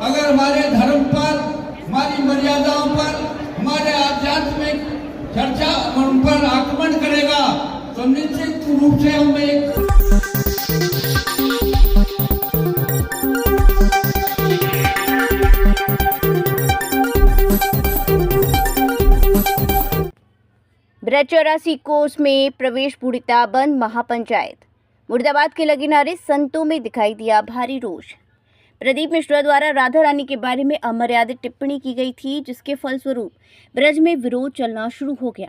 अगर हमारे धर्म पर, हमारी मर्यादाओं पर, हमारे आध्यात्मिक चर्चा उन पर आक्रमण करेगा तो निश्चित रूप से हम एक ब्रज 84 कोस में प्रवेश पूर्णतः बंद। महापंचायत मुर्दाबाद के लगे नारे, संतों में दिखाई दिया भारी रोष। प्रदीप मिश्रा द्वारा राधा रानी के बारे में अमर्यादित टिप्पणी की गई थी, जिसके फलस्वरूप ब्रज में विरोध चलना शुरू हो गया।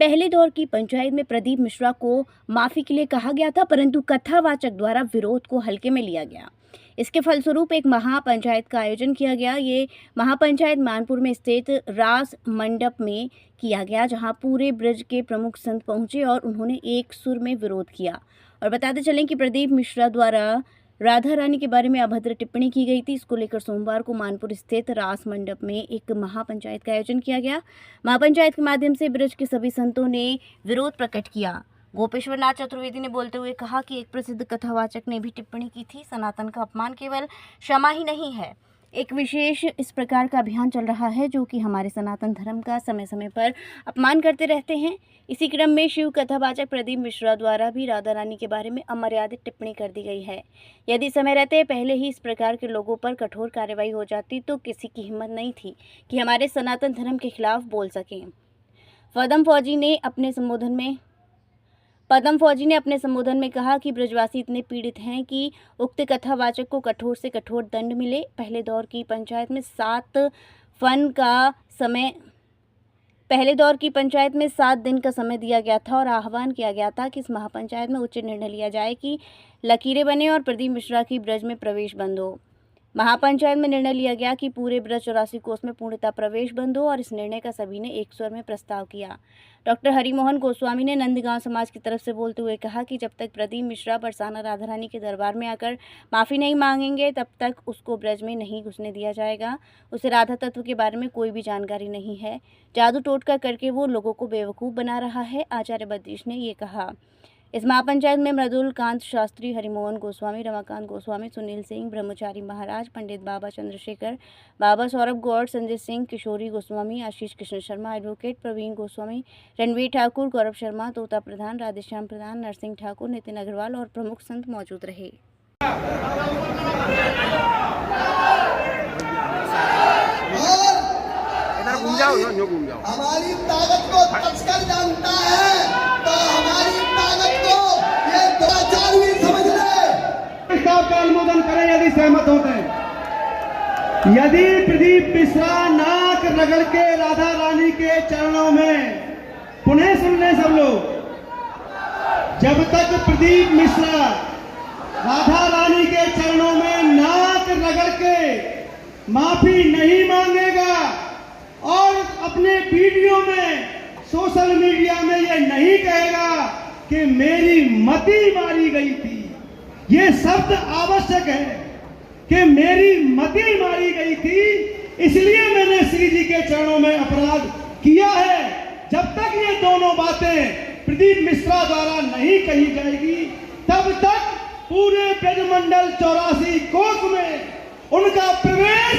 पहले दौर की पंचायत में प्रदीप मिश्रा को माफी के लिए कहा गया था, परंतु कथावाचक द्वारा विरोध को हल्के में लिया गया। इसके फलस्वरूप एक महापंचायत का आयोजन किया गया। ये महापंचायत मानपुर में स्थित रास मंडप में किया गया, जहां पूरे ब्रज के प्रमुख संत पहुंचे और उन्होंने एक सुर में विरोध किया। और बताते चलें कि प्रदीप मिश्रा द्वारा राधा रानी के बारे में अभद्र टिप्पणी की गई थी। इसको लेकर सोमवार को मानपुर स्थित रास मंडप में एक महापंचायत का आयोजन किया गया। महापंचायत के माध्यम से ब्रज के सभी संतों ने विरोध प्रकट किया। गोपेश्वर नाथ चतुर्वेदी ने बोलते हुए कहा कि एक प्रसिद्ध कथावाचक ने भी टिप्पणी की थी, सनातन का अपमान केवल क्षमा ही नहीं है, एक विशेष इस प्रकार का अभियान चल रहा है जो कि हमारे सनातन धर्म का समय समय पर अपमान करते रहते हैं। इसी क्रम में शिव कथावाचक प्रदीप मिश्रा द्वारा भी राधा रानी के बारे में अमर्यादित टिप्पणी कर दी गई है। यदि समय रहते पहले ही इस प्रकार के लोगों पर कठोर कार्रवाई हो जाती तो किसी की हिम्मत नहीं थी कि हमारे सनातन धर्म के खिलाफ बोल सकें। पदम फौजी ने अपने संबोधन में कहा कि ब्रजवासी इतने पीड़ित हैं कि उक्त कथावाचक को कठोर से कठोर दंड मिले। पहले दौर की पंचायत में 7 दिन का समय दिया गया था और आह्वान किया गया था कि इस महापंचायत में उचित निर्णय लिया जाए कि लकीरें बने और प्रदीप मिश्रा की ब्रज में प्रवेश बंद हो। महापंचायत में निर्णय लिया गया कि पूरे ब्रज 84 कोस में पूर्णतः प्रवेश बंद हो और इस निर्णय का सभी ने एक स्वर में प्रस्ताव किया। डॉक्टर हरिमोहन गोस्वामी ने नंदगांव समाज की तरफ से बोलते हुए कहा कि जब तक प्रदीप मिश्रा बरसाना राधा रानी के दरबार में आकर माफ़ी नहीं मांगेंगे तब तक उसको ब्रज में नहीं घुसने दिया जाएगा। उसे राधा तत्व के बारे में कोई भी जानकारी नहीं है, जादू टोटका करके वो लोगों को बेवकूफ़ बना रहा है, आचार्य बद्रीश ने ये कहा। इस महापंचायत में मृदुल कांत शास्त्री, हरिमोहन गोस्वामी, रमाकांत गोस्वामी, सुनील सिंह, ब्रह्मचारी महाराज, पंडित बाबा चंद्रशेखर, बाबा सौरभ गौड़, संजय सिंह, किशोरी गोस्वामी, आशीष कृष्ण शर्मा, एडवोकेट प्रवीण गोस्वामी, रणवीर ठाकुर, गौरव शर्मा, तोता प्रधान, राधेश्याम प्रधान, नरसिंह ठाकुर, नितिन अग्रवाल और प्रमुख संत मौजूद रहे। हमारी ताकत को तस्कर जानता है तो हमारी ताकत को ये दुराचार भी समझ ले। प्रस्ताव का अनुमोदन करें यदि सहमत होते हैं। यदि प्रदीप मिश्रा नाक रगड़ के राधा रानी के चरणों में, पुनः सुन लें सब लोग, जब तक प्रदीप मिश्रा राधा रानी के चरणों में नाक रगड़ के माफी नहीं मांगेगा और अपने वीडियो में, सोशल मीडिया में ये नहीं कहेगा कि मेरी मति मारी गई थी, ये शब्द आवश्यक है कि मेरी मति मारी गई थी, इसलिए मैंने श्री जी के चरणों में अपराध किया है। जब तक ये दोनों बातें प्रदीप मिश्रा द्वारा नहीं कही जाएगी तब तक पूरे ब्रजमंडल 84 कोस में उनका प्रवेश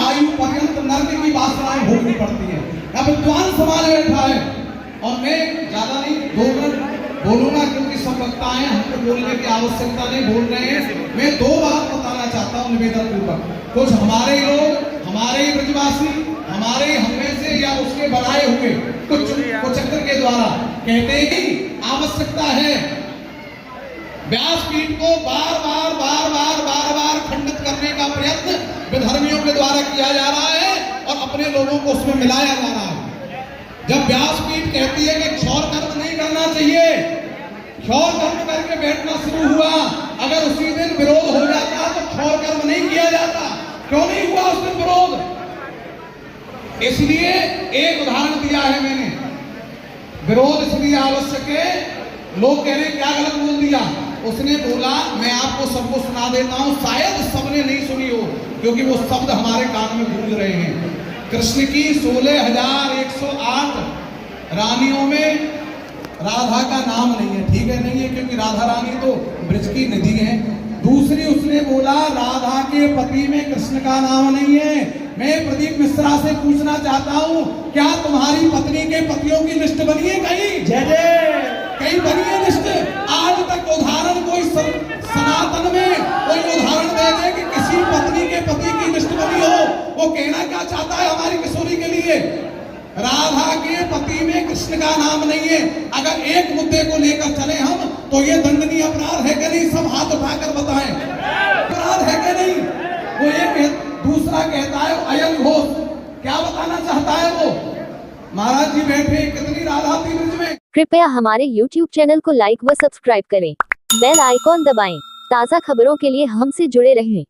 आयु पर्यंत नर्क की वासनाएं भोगनी पड़ती है। अब विद्वान समाज बैठा है और मैं ज्यादा नहीं बोलूंगा क्योंकि सब वक्ताएं हमको बोलने की आवश्यकता नहीं, बोल रहे हैं। मैं 2 बात बताना चाहता हूँ निवेदन पूर्वक। कुछ हमारे लोग, हमारे ब्रजवासी, हमारे हमें से या उसके बढ़ाए हुए कुछ चक्र के द्वारा कहते हैं कि आवश्यकता है व्यासपीठ को बार बार खंडित करने का प्रयत्न विधर्मियों के द्वारा किया जा रहा है और अपने लोगों को उसमें मिलाया जा रहा है। जब व्यासपीठ कहती है कि क्षौर कर्म नहीं करना चाहिए, क्षौर कर्म करके बैठना शुरू हुआ, अगर उसी दिन विरोध हो जाता तो क्षौर कर्म नहीं किया जाता। क्यों नहीं हुआ उस दिन विरोध? इसलिए एक उदाहरण दिया है मैंने। विरोध इसलिए आवश्यक है, लोग कह रहे क्या गलत बोल दिया, उसने बोला, मैं आपको सबको सुना देता हूं, शायद सबने नहीं सुनी हो क्योंकि वो शब्द हमारे कान में गूंज रहे हैं। कृष्ण की 16,108 रानियों में राधा का नाम नहीं है। ठीक है, नहीं है, क्योंकि राधा रानी तो ब्रज की निधि है, दूसरी उसने बोला राधा के पति में कृष्ण का नाम नहीं है। मैं प्रदीप मिश्रा से पूछना चाहता हूँ, क्या तुम्हारी पत्नी के पतियों की लिस्ट बनी है कहीं? जय जय। कहीं बनी है लिस्ट? आज तक उदाहरण कोई सनातन में कोई उदाहरण दे दे कि किसी पत्नी के पति की लिस्ट बनी हो। वो कहना क्या चाहता है हमारी किशोरी के लिए? राधा के पति में कृष्ण का नाम नहीं है। अगर एक मुद्दे को लेकर चले हम तो ये दंडनीय अपराध है कि नहीं? सब हाथ उठाकर बताएं, अपराध है कि नहीं? वो एक दूसरा कहता है अयन घोष, क्या बताना चाहता है वो? महाराज जी बैठे, कितनी राधा थी ब्रिज में। कृपया हमारे YouTube चैनल को लाइक व सब्सक्राइब करें। बेल आइकॉन दबाएं। ताज़ा खबरों के लिए हमसे जुड़े रहें।